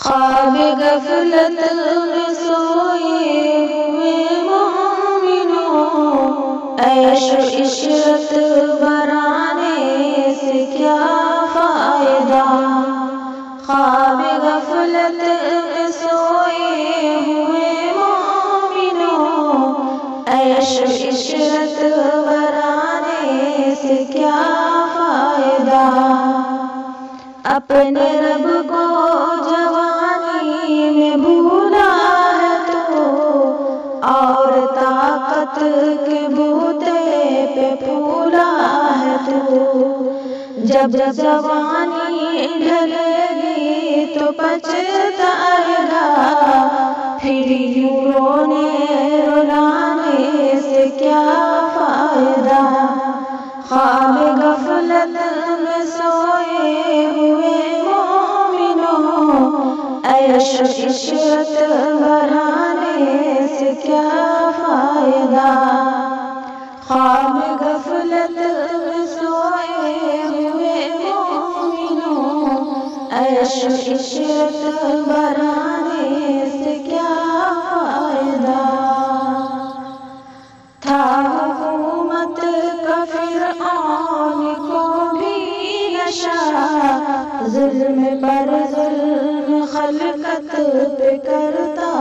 خواب غفلت میں سوئے ہوئے مومنوں، عیش و عشرت برانے سے کیا فائدہ۔ خواب غفلت میں سوئے ہوئے مومنوں، عیش و عشرت برانے سے کیا فائدہ۔ اپنے رب کو جوانی میں بھولا ہے تو، اور طاقت کے بوتے پہ پھولا ہے تو، جب جوانی ڈھلے گی تو پچھتائے گا، پھر یوں رونے رلانے سے کیا فائدہ۔ خواب غفلت میں سوئے ہوئے مومنوں، عیش و عشرت بڑھانے سے کیا فائدہ۔ خواب غفلت میں سوئے ہوئے مومنوں، عیش و عشرت بڑھانے سے کیا فائدہ۔ تھا حکومت کا فرعون کو بھی نشہ، ظلم پر ظلم خلقت پہ کرتا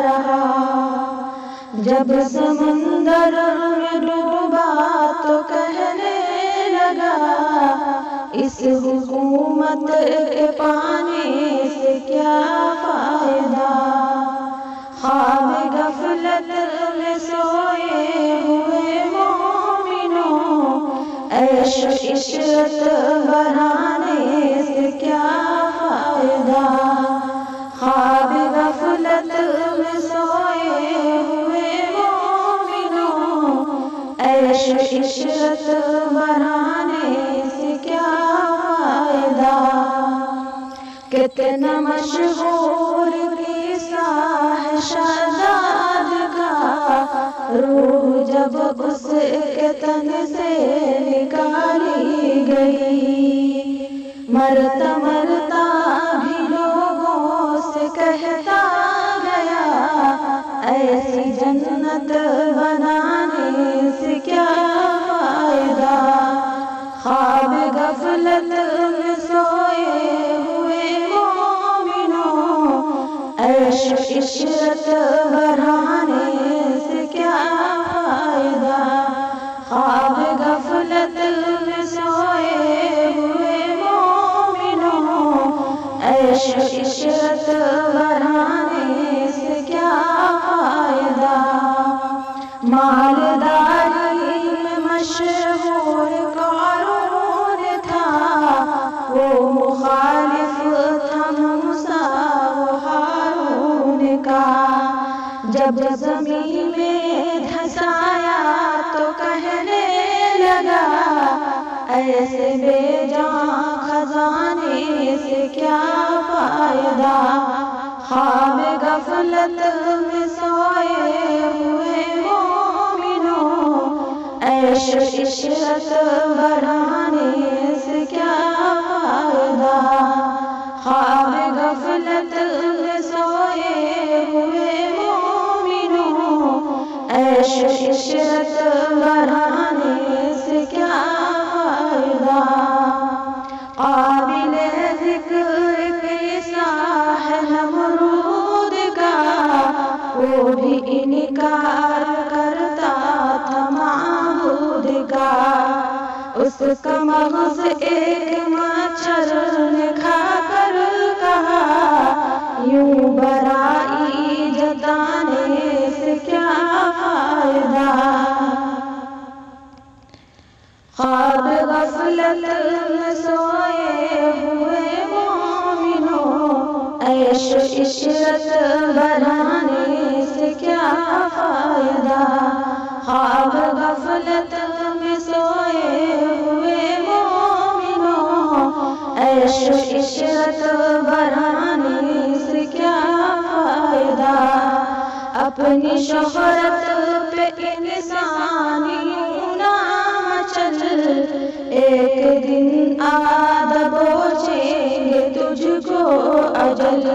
رہا۔ جب سمندر میں ڈوبا تو کہنے لگا، اس حکومت کے پانے سے کیا فائدہ۔ خواب غفلت میں سوئے ہوئے مومنوں، عیش و عشرت بڑھانے سے کیا فائدہ۔ خواب غفلت میں سوئے ہوئے مومنوں، عیش و عشرت بڑھانے سے کیا فائدہ۔ کتنا مشہور قصہ ہے شہزاد کا، روح جب اس کے تن سے نکالی گئی، مرتا مرتا بھی لوگوں سے کہتا گیا، ایسی جنت بنانے سے کیا فائدہ۔ خواب غفلت میں سوئے ہوئے مومنوں، عیش و عشرت بڑھانے سے کیا فائدہ۔ خواب غفلت میں سوئے ہوئے مومنوں، عیش و عشرت بڑھانے سے کیا فائدہ۔ مالداری میں مشہور قارون تھا، وہ مخالف تھا موسیٰ و ہارون کا۔ جب زمین میں دھسایا تو کہنے لگا، ایسے بے جان خزانے سے کیا فائدہ۔ خواب غفلت میں سوئے ہوئے مومنوں، عیش و عشرت بڑھانے سے کیا فائدہ۔ خواب غفلت میں سوئے ہوئے مومنوں، عیش و عشرت بڑھانے سے کیا فائدہ۔ قابل ذکر قصہ ہے نمرود کا، وہ بھی انکار کرتا تھا معبود کا۔ اس کا مغز ایک مچھر نے کھا کر کہا، یوں برائی جتانے سے کیا فائدہ۔ خواب غفلت میں سوئے ہوئے مومنوں، عیش و عشرت بڑھانے سے کیا فائدہ۔ خواب غفلت میں سوئے ہوئے مومنوں، عیش و عشرت بڑھانے سے کیا فائدہ۔ اپنی شہرت پہ انسانی نام چل ایک دن آ دبوچیں گے تجھ کو اجل،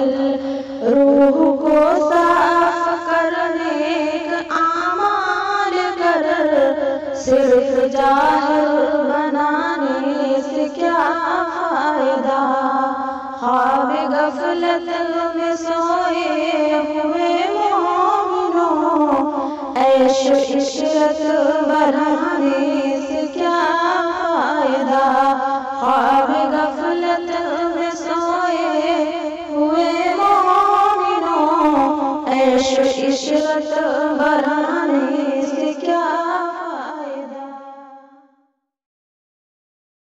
روح کو صاف کرنے کا اعمال کر، صرف ظاہر بنانے سے کیا فائدہ؟ خواب غفلت میں سوئے ہوئے مومنوں، عیش و عشرت بڑھانے سے